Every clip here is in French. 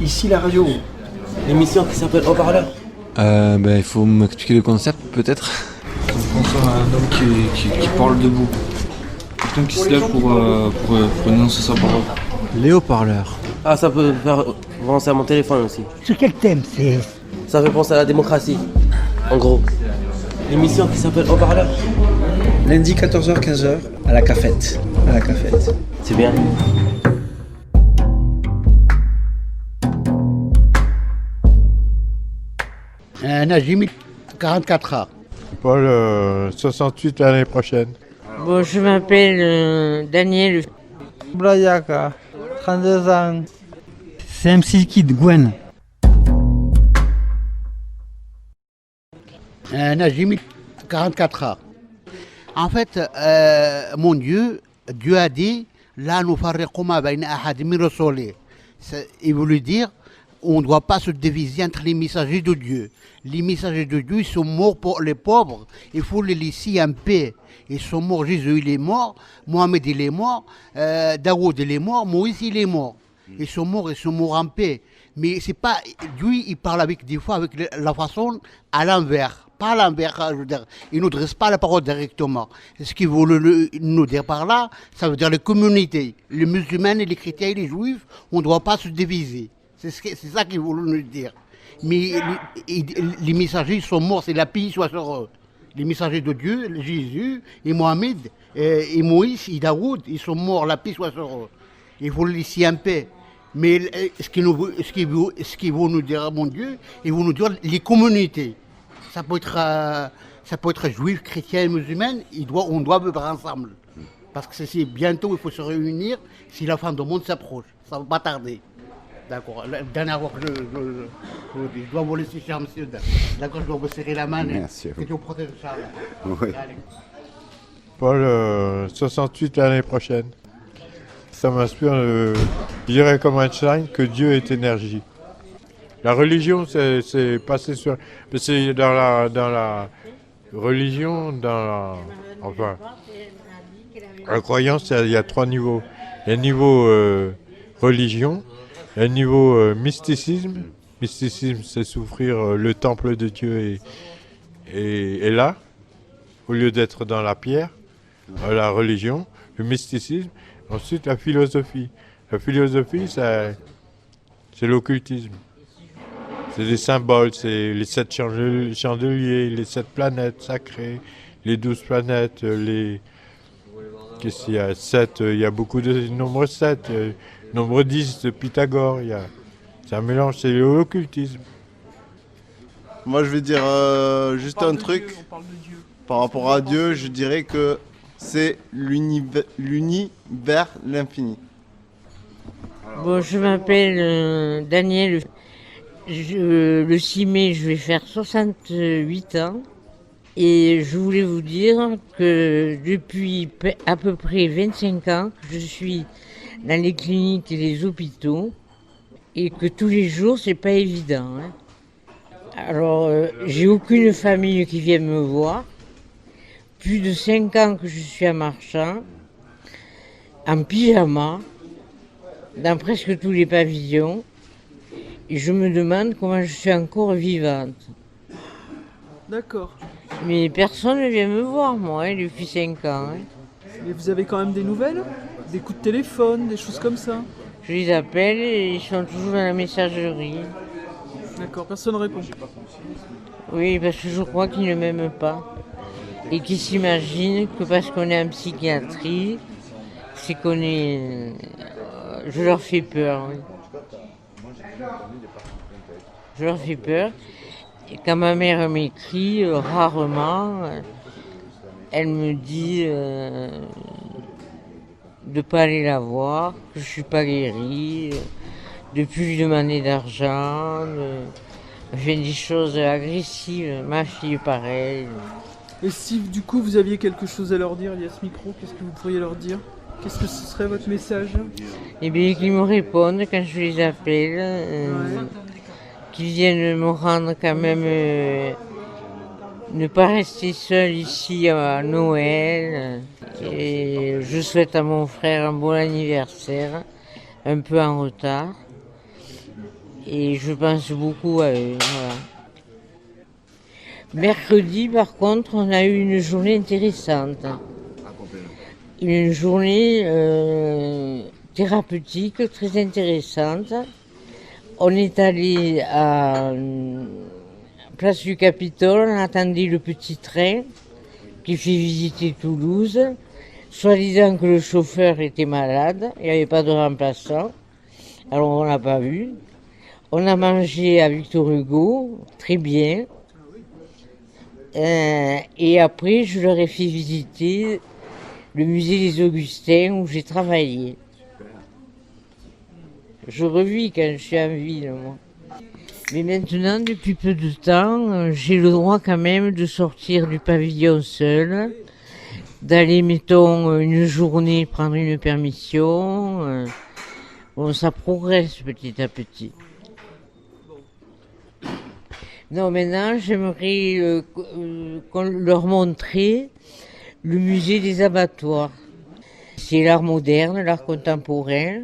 Ici la radio. L'émission qui s'appelle Haut-Parleur. Il faut m'expliquer le concept peut-être. On pense à un homme qui parle debout. Quelqu'un qui se lève pour énoncer sa parole. Les haut-parleurs. Ah, ça peut faire penser à mon téléphone aussi. Sur quel thème c'est? Ça fait penser à la démocratie, en gros. L'émission qui s'appelle Haut-Parleur. Lundi 14h-15h à la cafette. C'est bien. Najimi, 44 ans. Paul, 68 l'année prochaine. Bon, je m'appelle Daniel. Brayaka, 32 ans. C'est MC Kid, Gwen. Najimi, 44 ans. En fait, mon Dieu a dit, là nous farriquma bayna ahad min rasuli. Il voulait dire, on ne doit pas se diviser entre les messagers de Dieu. Les messagers de Dieu, ils sont morts pour les pauvres. Il faut les laisser en paix. Ils sont morts, Jésus il est mort, Mohamed il est mort, Daoud il est mort, Moïse il est mort. Ils sont morts en paix. Mais c'est pas, Dieu il parle avec des fois avec la façon à l'envers. Pas à l'envers, je veux dire, il ne nous dresse pas la parole directement. Ce qu'il veut nous dire par là, ça veut dire les communautés, les musulmans, les chrétiens et les juifs, on ne doit pas se diviser. C'est ça qu'il veut nous dire. Mais les messagers sont morts, c'est la paix soit sur eux. Les messagers de Dieu, Jésus et Mohamed et Moïse et Daoud, ils sont morts, la paix soit sur eux. Il faut les laisser en paix. Mais ce qu'il veut nous dire, mon Dieu, il veut nous dire les communautés. Ça peut être juif, chrétien, musulman, on doit vivre ensemble. Parce que c'est bientôt, il faut se réunir si la fin du monde s'approche. Ça ne va pas tarder. D'accord. La dernière fois que je dois vous laisser, cher monsieur. D'accord, je dois vous serrer la main. Merci. Que Dieu protège Charles. Oui. Allez. Paul, 68 l'année prochaine. Ça m'inspire, je dirais comme Einstein, que Dieu est énergie. La religion, c'est passé sur... C'est dans la religion, la croyance, il y a trois niveaux. Il y a le niveau religion, il y a le niveau mysticisme. Mysticisme, c'est souffrir le temple de Dieu est là, au lieu d'être dans la pierre, la religion, le mysticisme. Ensuite, la philosophie. La philosophie, c'est l'occultisme. C'est des symboles, c'est les 7 chandeliers, les 7 planètes sacrées, les 12 planètes, Qu'est-ce qu'il y a 7, il y a beaucoup de nombre 7, nombre 10 de Pythagore, c'est un mélange, c'est l'occultisme. Moi je vais dire juste un truc. Par rapport à Dieu, je dirais que c'est l'univers, l'infini. Bon, je m'appelle Daniel. Le 6 mai, je vais faire 68 ans. Et je voulais vous dire que depuis à peu près 25 ans, je suis dans les cliniques et les hôpitaux. Et que tous les jours, c'est pas évident. Hein. Alors, j'ai aucune famille qui vient me voir. Plus de 5 ans que je suis à Marchand, en pyjama, dans presque tous les pavillons. Et je me demande comment je suis encore vivante. D'accord. Mais personne ne vient me voir, moi, depuis 5 ans. Hein. Mais vous avez quand même des nouvelles? Des coups de téléphone, des choses comme ça? Je les appelle et ils sont toujours dans la messagerie. D'accord, personne ne répond. Oui, parce que je crois qu'ils ne m'aiment pas. Et qu'ils s'imaginent que parce qu'on est en psychiatrie, c'est qu'on est... Je leur fais peur, oui. Je leur fais peur. Et quand ma mère m'écrit, rarement, elle me dit de ne pas aller la voir, que je ne suis pas guérie, de plus lui demander d'argent. J'ai des choses agressives, ma fille pareil. Et si du coup vous aviez quelque chose à leur dire, il y a ce micro, qu'est-ce que vous pourriez leur dire? Qu'est-ce que ce serait votre message? Eh bien, qu'ils me répondent quand je les appelle, qu'ils viennent me rendre quand même, ne pas rester seul ici à Noël. Et je souhaite à mon frère un bon anniversaire, un peu en retard. Et je pense beaucoup à eux. Voilà. Mercredi, par contre, on a eu une journée intéressante. Une journée thérapeutique très intéressante. On est allé à Place du Capitole, on attendait le petit train qui fait visiter Toulouse, soi-disant que le chauffeur était malade, il n'y avait pas de remplaçant, alors on l'a pas vu. On a mangé à Victor Hugo, très bien. Et après, je leur ai fait visiter le musée des Augustins où j'ai travaillé. Je revis quand je suis en ville, moi. Mais maintenant, depuis peu de temps, j'ai le droit quand même de sortir du pavillon seul, d'aller, mettons, une journée prendre une permission. Bon, ça progresse petit à petit. Non, maintenant, j'aimerais leur montrer le musée des abattoirs. C'est l'art moderne, l'art contemporain.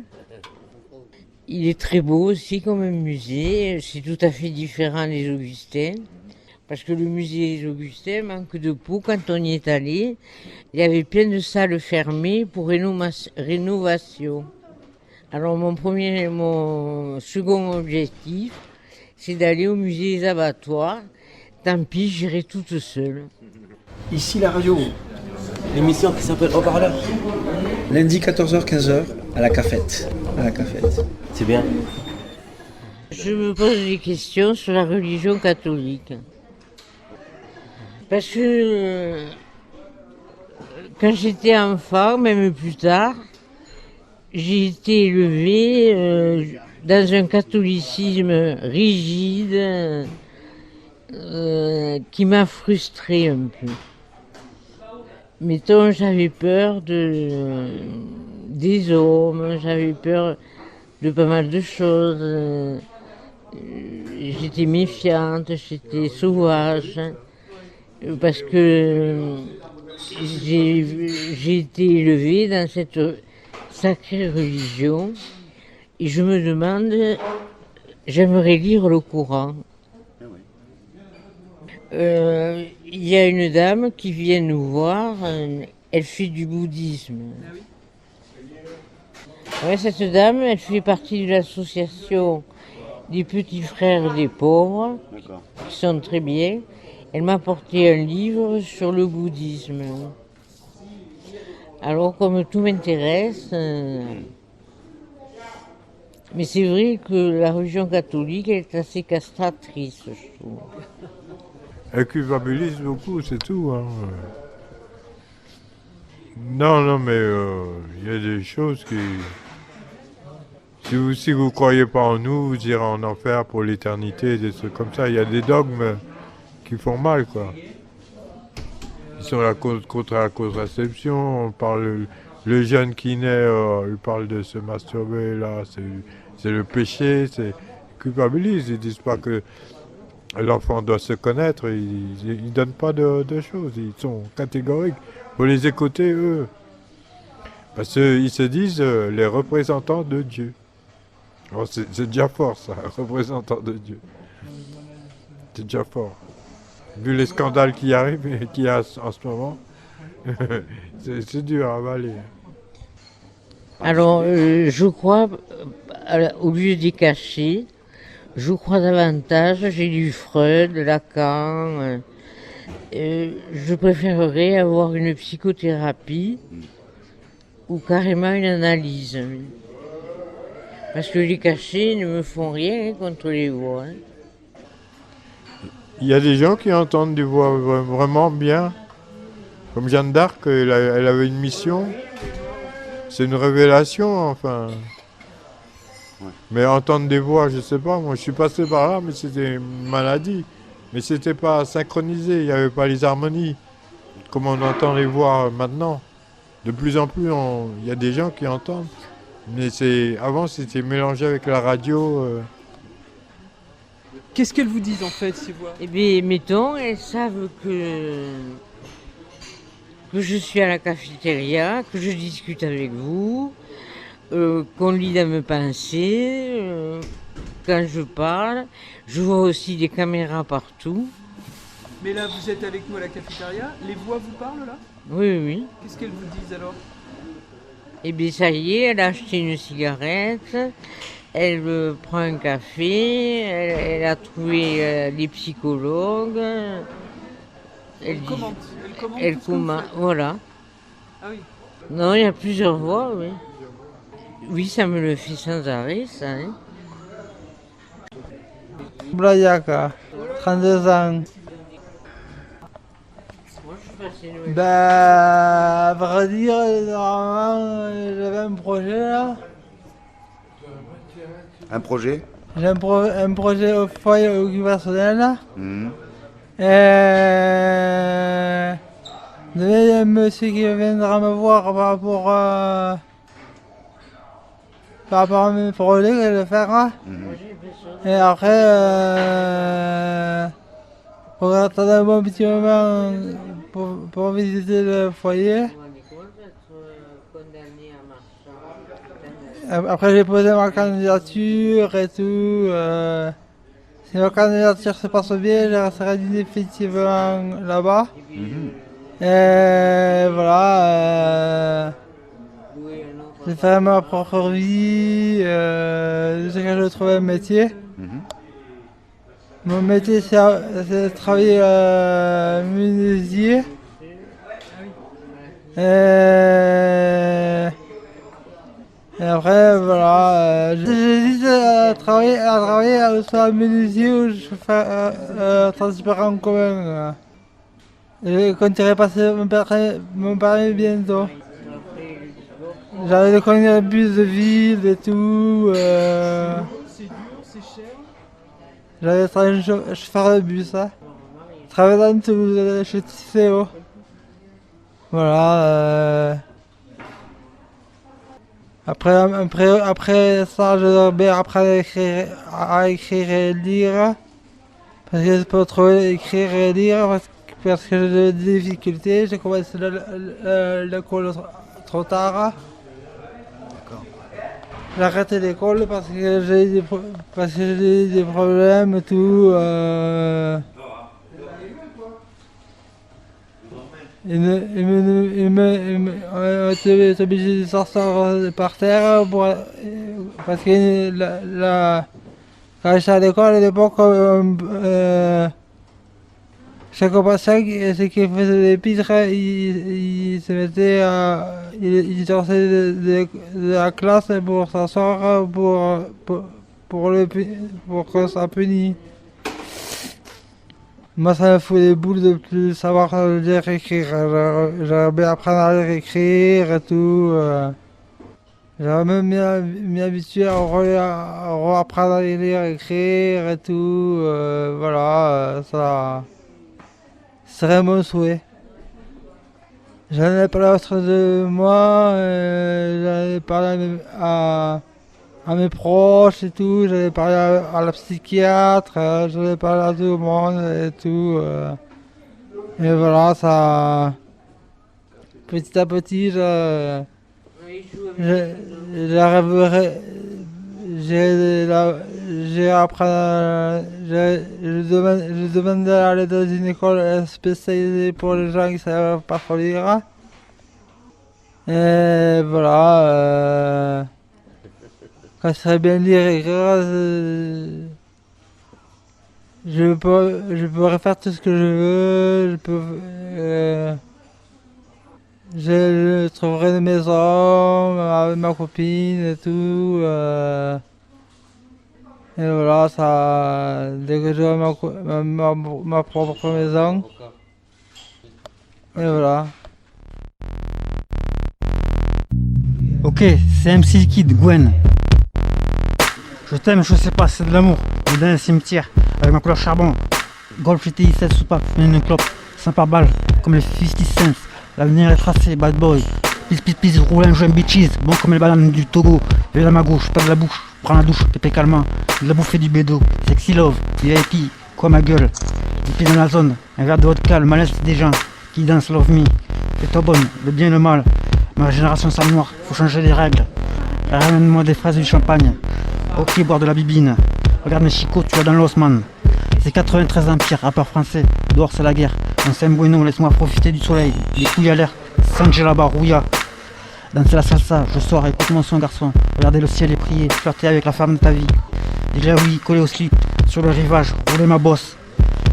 Il est très beau aussi comme un musée. C'est tout à fait différent des Augustins. Parce que le musée des Augustins manque de peau. Quand on y est allé, il y avait plein de salles fermées pour rénovation. Alors mon second objectif, c'est d'aller au musée des abattoirs. Tant pis, j'irai toute seule. Ici la radio. L'émission qui s'appelle Haut-Parleur. Lundi 14h-15h à la cafette. C'est bien. Je me pose des questions sur la religion catholique. Parce que quand j'étais enfant, même plus tard, j'ai été élevée dans un catholicisme rigide qui m'a frustrée un peu. Mettons, j'avais peur des hommes, j'avais peur de pas mal de choses. J'étais méfiante, j'étais sauvage, parce que j'ai été élevée dans cette sacrée religion. Et je me demande, j'aimerais lire le Coran. Il y a une dame qui vient nous voir, elle fait du bouddhisme. Ouais, cette dame, elle fait partie de l'association des petits frères des pauvres, qui sont très bien. Elle m'a apporté un livre sur le bouddhisme. Alors, comme tout m'intéresse, mais c'est vrai que la religion catholique elle est assez castratrice, je trouve. Elle culpabilise beaucoup, c'est tout. Hein. Non, mais il y a des choses qui... Si vous croyez pas en nous, vous irez en enfer pour l'éternité, des trucs comme ça. Il y a des dogmes qui font mal, quoi. Ils sont contre la contraception, on parle... Le jeune qui naît, il parle de se masturber, là, c'est le péché, ils culpabilisent, ils disent pas que l'enfant doit se connaître, ils donnent pas de choses, ils sont catégoriques. Il faut les écouter, eux. Parce qu'ils se disent les représentants de Dieu. Alors, c'est déjà fort, ça, représentant de Dieu. C'est déjà fort. Vu les scandales qui arrivent et qu'il y a en ce moment, c'est dur à avaler. Alors, je crois, au lieu des cachets, je crois davantage, j'ai lu Freud, Lacan, je préférerais avoir une psychothérapie ou carrément une analyse. Parce que les cachets ne me font rien contre les voix. Hein. Il y a des gens qui entendent des voix vraiment bien. Comme Jeanne d'Arc, elle avait une mission. C'est une révélation, enfin. Ouais. Mais entendre des voix, je sais pas. Moi, je suis passé par là, mais c'était une maladie. Mais c'était pas synchronisé, il n'y avait pas les harmonies. Comme on entend les voix maintenant. De plus en plus, il y a des gens qui entendent. Mais avant, c'était mélangé avec la radio. Qu'est-ce qu'elles vous disent en fait, ces voix? Eh bien, mettons, elles savent que je suis à la cafétéria, que je discute avec vous, qu'on lit dans mes pensées. quand je parle. Je vois aussi des caméras partout. Mais là, vous êtes avec nous à la cafétéria. Les voix vous parlent là? Oui, oui. Qu'est-ce qu'elles vous disent alors? Et bien ça y est, elle a acheté une cigarette, elle prend un café, elle a trouvé les psychologues. Elle commente. Elle tout ce que vous commente, faites. voilà. Ah oui. Non, il y a plusieurs voix, oui. Oui, ça me le fait sans arrêt, ça. Hein. Blayaka, 32 ans. Bah, à vrai dire, normalement, j'avais un projet là. Un projet? J'ai un projet au foyer occupationnel là. Il y a un monsieur qui viendra me voir par rapport à mes projets que je vais faire là. Et après, pour attendre un bon petit moment pour visiter le foyer. Après j'ai posé ma candidature et tout. Si ma candidature se passe bien, je resterai définitivement là-bas. Et voilà. Je ferai ma propre vie. Jusqu'à je trouve un métier. Mon métier c'est de travailler menuisier. Et après, voilà, j'hésite à travailler soit à menuisier ou je fais transport en commun. Je compterai passer mon permis bientôt. J'avais de connaître le bus de ville et tout. C'est dur, c'est cher. J'avais travaillé chauffeur de bus. Hein. Je travaille dans Toulouse, chez TCO. Voilà. Après ça, je devais apprendre à écrire et lire. Parce que je peux trouver écrire et lire parce que j'ai des difficultés. J'ai commencé l'école trop tard. J'ai arrêté l'école parce que j'ai eu des problèmes et tout. On était obligé de sortir par terre parce que quand j'étais à l'école à l'époque, chaque patient qui faisait des pitres, il se mettait il sortait de la classe pour s'asseoir pour que ça punisse. Moi, ça me fout des boules de plus savoir lire et écrire. J'aurais bien apprendre à lire et écrire et tout. J'aurais même m'y habituer à apprendre à lire et écrire et tout. Voilà, ça serait mon souhait. J'en ai parlé autour de moi, j'en ai parlé à mes proches et tout, j'avais parlé à la psychiatre, j'avais parlé à tout le monde et tout. Et voilà, ça. Petit à petit, j'arriverai. Je demande d'aller dans une école spécialisée pour les gens qui ne savent pas lire. Et voilà. Quand je serais bien lire et écrire, je pourrais faire tout ce que je veux. Je trouverai une maison avec ma copine et tout. Et voilà, ça, dès que j'aurai ma propre maison. Et voilà. Ok, c'est MC Kid, Gwen. Je t'aime, je sais pas, c'est de l'amour. On est dans un cimetière, avec ma couleur charbon. Golf GTI 16 soupape, une clope, 5 par balle, comme les 50 cents. L'avenir est tracé, bad boy. Pisse, roule un joint bitches, bon comme les bananes du Togo. Viens à ma gauche, pas de la bouche, prends la douche, pépé calmant. De la bouffer du bédo, sexy love, VIP, quoi ma gueule. Des pieds dans la zone, un verre de vodka, le malaise des gens qui dansent love me. Fais-toi bonne, le bien et le mal. Ma génération sale noire, faut changer les règles. Ramène-moi des fraises et du champagne. Ok, boire de la bibine. Regarde mes chicots, tu vas dans l'Osman. C'est 93 empires, rappeur français. Dehors c'est la guerre. On s'aime bueno, laisse-moi profiter du soleil. Les couilles à l'air, Sanjay là-bas, rouilla. Danser la salsa, je sors, écoute mon son garçon. Regardez le ciel et prier, flirter avec la femme de ta vie. Déjà oui, collé au slip, sur le rivage, rouler ma bosse.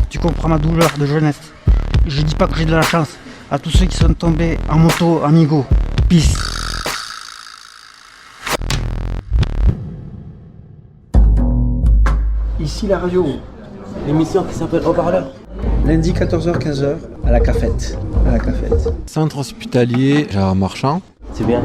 Tu comprends ma douleur de jeunesse. Je dis pas que j'ai de la chance. À tous ceux qui sont tombés en moto, amigo. Peace. Ici la radio. L'émission qui s'appelle Haut-Parleur. Lundi 14h-15h à la cafette. À la cafette. Centre hospitalier, Gérard Marchand. C'est bien.